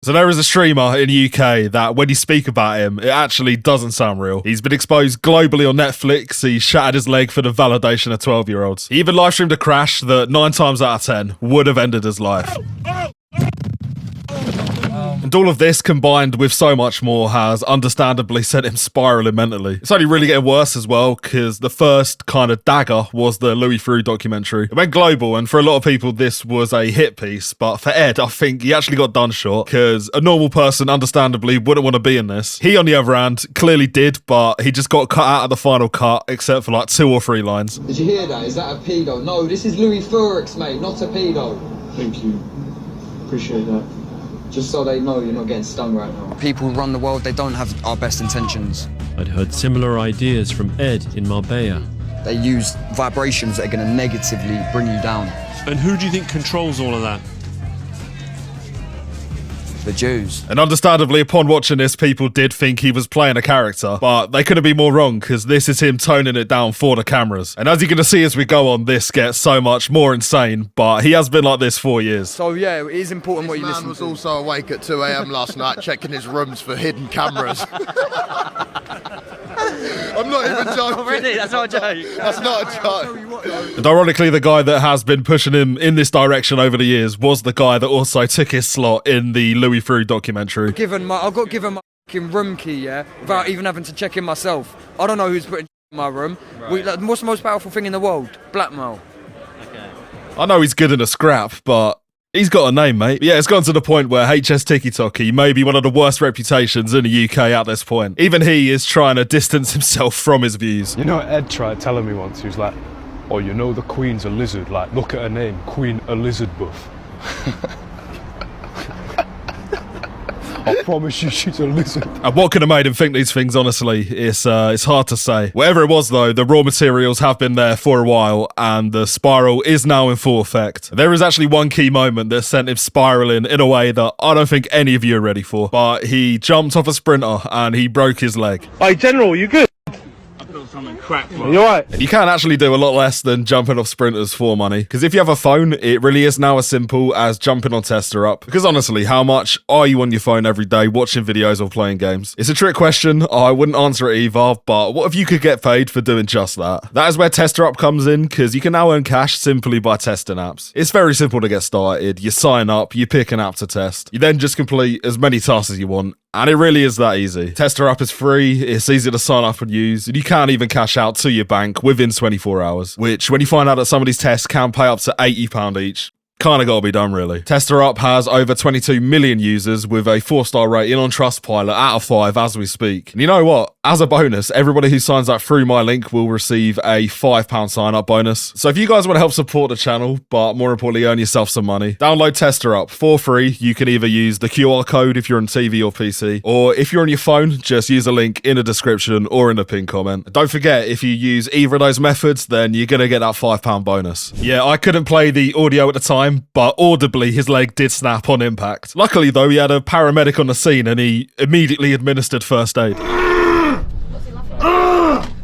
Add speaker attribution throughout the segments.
Speaker 1: So there is a streamer in the UK that when you speak about him, it actually doesn't sound real. He's been exposed globally on Netflix. He shattered his leg for the validation of 12-year-olds. He even live streamed a crash that 9 times out of 10 would have ended his life. And all of this combined with so much more has understandably sent him spiraling mentally. It's only really getting worse as well because the first kind of dagger was the Louis Theroux documentary. It went global and for a lot of people this was a hit piece, but for Ed I think he actually got done short because a normal person understandably wouldn't want to be in this. He on the other hand clearly did, but he just got cut out of the final cut except for like 2 or 3 lines.
Speaker 2: Did you hear that? Is that a pedo? No, this is Louis Theroux, mate, not a pedo.
Speaker 3: Thank you. Appreciate that.
Speaker 2: Just so they know you're not getting stung right now.
Speaker 4: People who run the world, they don't have our best intentions.
Speaker 5: I'd heard similar ideas from Ed in Marbella.
Speaker 4: They use vibrations that are going to negatively bring you down.
Speaker 5: And who do you think controls all of that?
Speaker 4: The Jews.
Speaker 1: And understandably, upon watching this, people did think he was playing a character, but they couldn't be more wrong because this is him toning it down for the cameras. And as you're going to see as we go on, this gets so much more insane, but he has been like this for years.
Speaker 4: So yeah, it is important what you listen to.
Speaker 6: This man was also awake at 2 a.m. last night checking his rooms for hidden cameras. I'm not even joking.
Speaker 4: Really? That's not a joke.
Speaker 6: That's not a joke.
Speaker 1: And ironically, the guy that has been pushing him in this direction over the years was the guy that also took his slot in the Louis Theroux documentary.
Speaker 4: I've got given my fucking room key, yeah, without even having to check in myself. I don't know who's putting in my room. Right. What's the most powerful thing in the world? Blackmail.
Speaker 1: Okay. I know he's good in a scrap, but he's got a name, mate. Yeah, it's gone to the point where HS Tiki may be one of the worst reputations in the UK at this point. Even he is trying to distance himself from his views.
Speaker 3: You know, Ed tried telling me once, he was like, oh, you know the Queen's a lizard, like, look at her name, Queen Elizabeth. I promise you she's a lizard.
Speaker 1: And what could have made him think these things, honestly, it's hard to say. Whatever it was, though, the raw materials have been there for a while, and the spiral is now in full effect. There is actually one key moment that sent him spiraling in a way that I don't think any of you are ready for. But he jumped off a sprinter, and he broke his leg.
Speaker 3: Hey, General, you good?
Speaker 5: Something crap.
Speaker 3: You alright?
Speaker 1: And you can actually do a lot less than jumping off sprinters for money. Because if you have a phone, it really is now as simple as jumping on Tester Up. Because honestly, how much are you on your phone every day watching videos or playing games? It's a trick question. I wouldn't answer it either, but what if you could get paid for doing just that? That is where Tester Up comes in, because you can now earn cash simply by testing apps. It's very simple to get started. You sign up, you pick an app to test. You then just complete as many tasks as you want. And it really is that easy. Tester Up is free, it's easy to sign up and use, and you can't even cash out to your bank within 24 hours, which when you find out that some of these tests can pay up to £80 each, kind of got to be done, really. Tester Up has over 22 million users with a 4-star rating on Trustpilot out of 5 as we speak. And you know what? As a bonus, everybody who signs up through my link will receive a £5 sign-up bonus. So if you guys want to help support the channel, but more importantly, earn yourself some money, download Tester Up for free. You can either use the QR code if you're on TV or PC, or if you're on your phone, just use a link in the description or in the pinned comment. Don't forget, if you use either of those methods, then you're going to get that £5 bonus. Yeah, I couldn't play the audio at the time, but audibly his leg did snap on impact. Luckily though, he had a paramedic on the scene and he immediately administered first aid.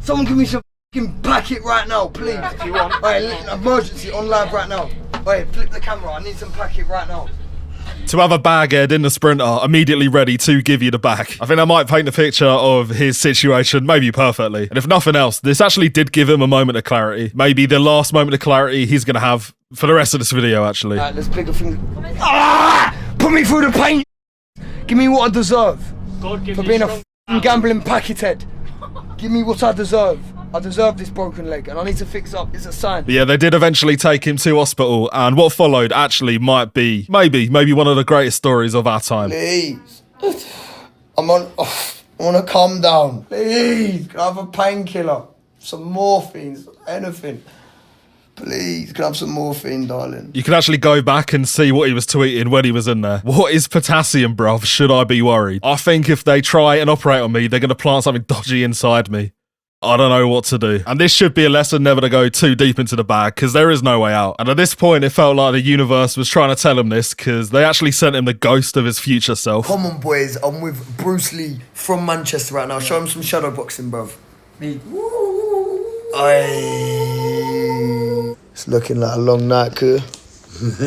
Speaker 7: Someone give me some f***ing packet right now, please. If you want. Alright, emergency on live right now. Alright, flip the camera, I need some packet right now.
Speaker 1: To have a baghead in the sprinter immediately ready to give you the back. I think that might paint a picture of his situation maybe perfectly. And if nothing else, this actually did give him a moment of clarity. Maybe the last moment of clarity he's going to have for the rest of this video, actually.
Speaker 7: Alright, let's pick a thing. Ah! Put me through the pain. Give me what I deserve. God, give for being a f***ing gambling packet head. Give me what I deserve. I deserve this broken leg and I need to fix up. It's a sign.
Speaker 1: Yeah, they did eventually take him to hospital, and what followed actually might be maybe one of the greatest stories of our time.
Speaker 7: Please. I want to calm down. Please, can I have a painkiller? Some morphine, anything. Please, can I have some morphine, darling?
Speaker 1: You can actually go back and see what he was tweeting when he was in there. What is potassium, bruv? Should I be worried? I think if they try and operate on me, they're going to plant something dodgy inside me. I don't know what to do. And this should be a lesson never to go too deep into the bag, because there is no way out. And at this point, it felt like the universe was trying to tell him this, because they actually sent him the ghost of his future self.
Speaker 7: Come on, boys. I'm with Bruce Lee from Manchester right now. Show him some shadow boxing, bruv. Me. It's looking like a long night, cool.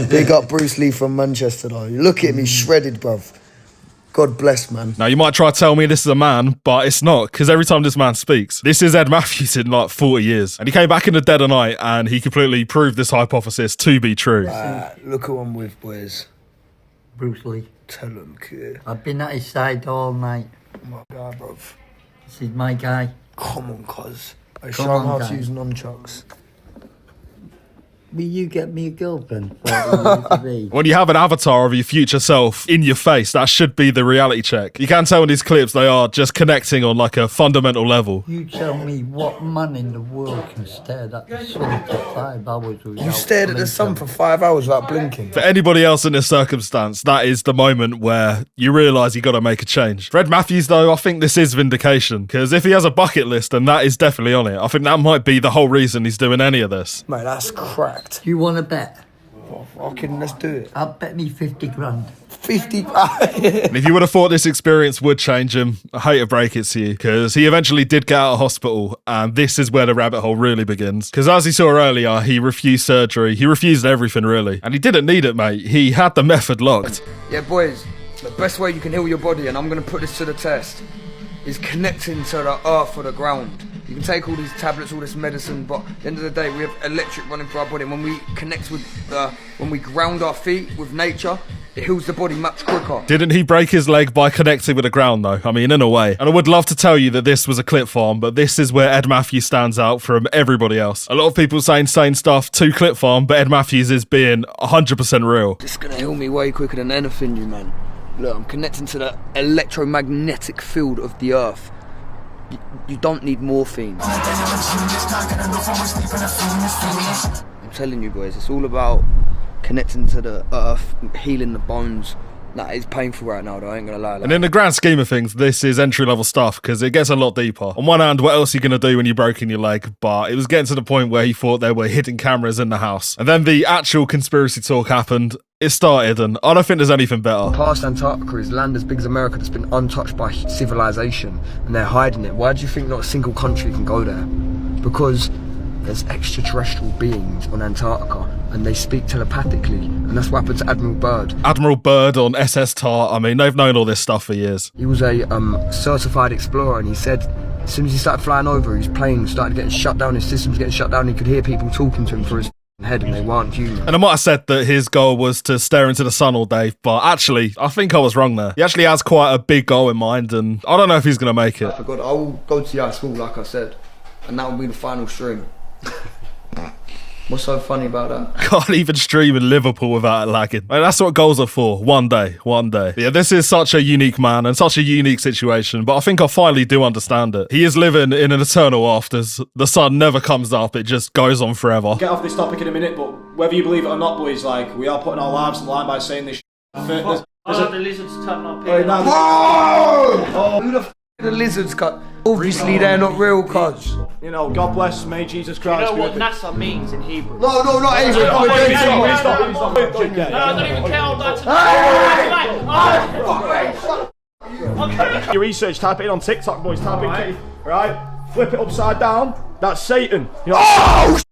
Speaker 7: Big up Bruce Lee from Manchester, though. Look at me, shredded, bruv. God bless, man.
Speaker 1: Now, you might try to tell me this is a man, but it's not, because every time this man speaks, this is Ed Matthews in like 40 years. And he came back in the dead of night, and he completely proved this hypothesis to be true.
Speaker 7: Look who I'm with, boys.
Speaker 8: Bruce Lee.
Speaker 7: Tell him, kid.
Speaker 8: I've been at his side all night.
Speaker 7: My guy, bruv.
Speaker 8: This is my guy.
Speaker 7: Come on, cuz. I
Speaker 8: Come
Speaker 7: show him
Speaker 8: on,
Speaker 7: how
Speaker 8: guy.
Speaker 7: to use nunchucks.
Speaker 8: Will you get me a girlfriend? 40 years of age?
Speaker 1: When you have an avatar of your future self in your face, that should be the reality check. You can tell in these clips they are just connecting on like a fundamental level.
Speaker 8: You tell me what man in the world can stare at the sun for 5 hours without
Speaker 7: You stared at the sun for 5 hours without blinking.
Speaker 1: For anybody else in this circumstance, that is the moment where you realise you got to make a change. For Ed Matthews, though, I think this is vindication, because if he has a bucket list, then that is definitely on it. I think that might be the whole reason he's doing any of this.
Speaker 7: Mate, that's cracked.
Speaker 8: You want to bet?
Speaker 7: Oh, fucking, let's do it.
Speaker 8: I'll bet me 50 grand.
Speaker 7: 50.
Speaker 1: And if you would have thought this experience would change him, I hate to break it to you, because he eventually did get out of hospital, and this is where the rabbit hole really begins. Because as he saw earlier, he refused surgery, he refused everything really, and he didn't need it, mate. He had the method locked.
Speaker 4: Yeah, boys, the best way you can heal your body, and I'm going to put this to the test, is connecting to the earth or the ground. You can take all these tablets, all this medicine, but at the end of the day, we have electric running through our body. And when we connect with, when we ground our feet with nature, it heals the body much quicker.
Speaker 1: Didn't he break his leg by connecting with the ground, though? I mean, in a way. And I would love to tell you that this was a clip farm, but this is where Ed Matthews stands out from everybody else. A lot of people saying same stuff to clip farm, but Ed Matthews is being 100% real.
Speaker 4: It's going to heal me way quicker than anything, you man. Look, I'm connecting to the electromagnetic field of the earth. You don't need morphine. I'm telling you boys, it's all about connecting to the earth, healing the bones. Nah, it's painful right now though, I ain't gonna lie.
Speaker 1: And in the grand scheme of things, this is entry-level stuff, because it gets a lot deeper. On one hand, what else are you going to do when you've broken your leg? But it was getting to the point where he thought there were hidden cameras in the house. And then the actual conspiracy talk happened. It started, and I don't think there's anything better.
Speaker 4: Past Antarctica is land as big as America that's been untouched by civilization, and they're hiding it. Why do you think not a single country can go there? Because there's extraterrestrial beings on Antarctica, and they speak telepathically, and that's what happened to Admiral Byrd.
Speaker 1: Admiral Byrd on SS Tar, I mean, they've known all this stuff for years.
Speaker 4: He was a certified explorer, and he said as soon as he started flying over, his plane started getting shut down, his systems getting shut down, and he could hear people talking to him through his head, and they weren't human.
Speaker 1: And I might have said that his goal was to stare into the sun all day, but actually, I think I was wrong there. He actually has quite a big goal in mind, and I don't know if he's going to make it.
Speaker 4: I forgot, I will go to high school, like I said, and that will be the final stream. What's so funny about that?
Speaker 1: Can't even stream in Liverpool without it lagging. Like, that's what goals are for. One day. But yeah, this is such a unique man and such a unique situation, but I think I finally do understand it. He is living in an eternal afters. The sun never comes up, it just goes on forever.
Speaker 9: Get off this topic in a minute, but whether you believe it or not, boys, like, we are putting our lives on the line by saying this shit.
Speaker 10: The lizards turn up here.
Speaker 7: Who the f*** are the lizards cut? Obviously they're not real, cuz.
Speaker 9: You know, God bless, may Jesus Christ.
Speaker 10: You know what NASA means in Hebrew?
Speaker 7: No, not even.
Speaker 9: Stop.
Speaker 10: No, I don't even care all that.
Speaker 9: Your research, type it in on TikTok, boys. Type in Keith, right? Flip it upside down. That's Satan. You know,
Speaker 7: Oh shit!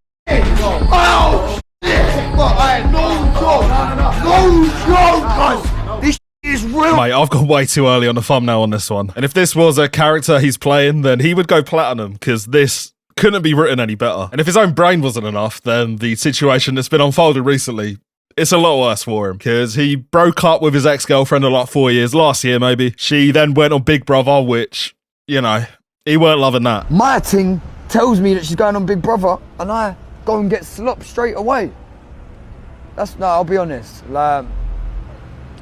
Speaker 7: Oh shit! No joke, cuz. This is real.
Speaker 1: Mate, I've gone way too early on the thumbnail on this one. And if this was a character he's playing, then he would go platinum, because this couldn't be written any better. And if his own brain wasn't enough, then the situation that's been unfolded recently, it's a lot worse for him, because he broke up with his ex-girlfriend of like 4 years, last year maybe. She then went on Big Brother, which, you know, he weren't loving that.
Speaker 4: My ting tells me that she's going on Big Brother, and I go and get slopped straight away. No, I'll be honest. Like,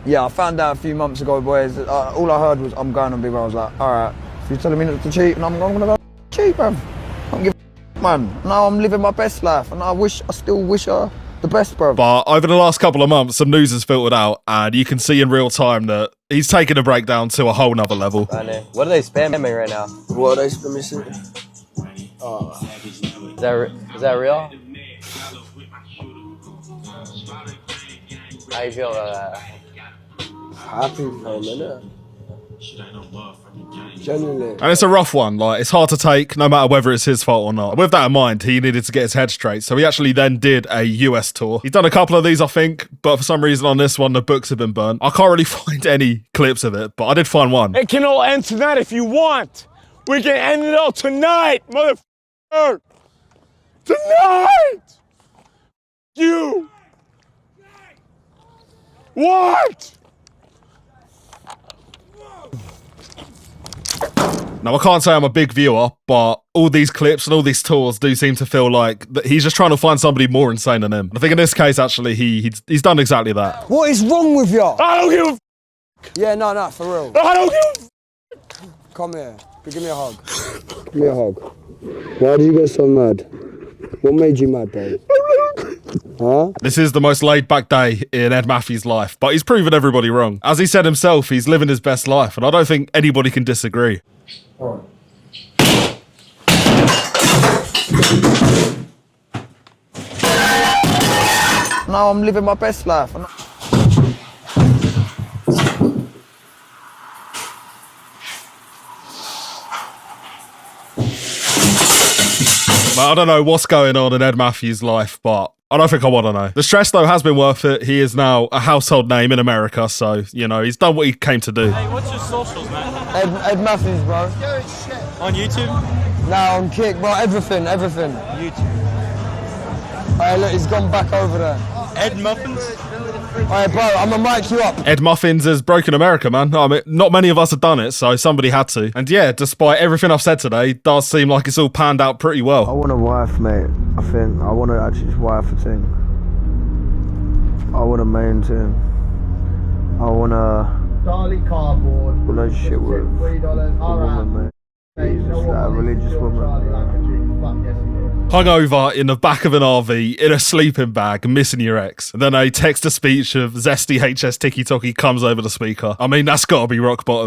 Speaker 4: yeah, I found out a few months ago, boys. All I heard was I'm going on Big Brother. I was like, all right, if you're telling me not to cheat, and I'm gonna go cheat, bruv. I don't give a man. Now I'm living my best life, and I still wish her the best, bruv.
Speaker 1: But over the last couple of months, some news has filtered out, and you can see in real time that he's taken a breakdown to a whole nother level.
Speaker 11: What are they spamming right now?
Speaker 7: What are they spamming?
Speaker 11: Is that real? How you feel about that?
Speaker 7: Happy for a minute. Genuinely.
Speaker 1: And it's a rough one, like, it's hard to take, no matter whether it's his fault or not. With that in mind, he needed to get his head straight, so he actually then did a US tour. He's done a couple of these, I think, but for some reason on this one, the books have been burnt. I can't really find any clips of it, but I did find one.
Speaker 3: It can all end tonight if you want. We can end it all tonight, motherfucker. Tonight. You. What?
Speaker 1: Now, I can't say I'm a big viewer, but all these clips and all these tours do seem to feel like that he's just trying to find somebody more insane than him. I think in this case, actually, he's done exactly that.
Speaker 7: What is wrong with you?
Speaker 3: I don't give a
Speaker 7: Yeah, no, for real.
Speaker 3: I don't give a
Speaker 7: Come here. Give me a hug. Give me a hug. Why did you get so mad? What made you mad, babe? Huh?
Speaker 1: This is the most laid-back day in Ed Matthews' life, but he's proven everybody wrong. As he said himself, he's living his best life, and I don't think anybody can disagree.
Speaker 7: Alright.
Speaker 4: Now I'm living my best life.
Speaker 1: Well, I don't know what's going on in Ed Matthews' life, but I don't think I want to know. The stress, though, has been worth it. He is now a household name in America, so, you know, he's done what he came to do.
Speaker 10: Hey, what's your socials, man?
Speaker 4: Ed Matthews, bro.
Speaker 10: On YouTube?
Speaker 4: Now on Kick, bro. Everything.
Speaker 10: YouTube.
Speaker 4: Hey, look, he's gone back over there.
Speaker 10: Ed Muffins?
Speaker 4: Alright, bro, I'm gonna mic you up.
Speaker 1: Ed Muffins has broken America, man. I mean, not many of us have done it, so somebody had to. And yeah, despite everything I've said today, it does seem like it's all panned out pretty
Speaker 7: I
Speaker 1: well.
Speaker 7: want a wife, mate. I think I want to actually just wife a thing. I want a main thing. I want a
Speaker 9: Darlie cardboard.
Speaker 7: relationship with a woman, mate. Just like a religious woman.
Speaker 1: Hungover in the back of an RV, in a sleeping bag, missing your ex. And then a text-to-speech of Zesty HS Tiki Toki comes over the speaker. I mean, that's gotta be rock bottom.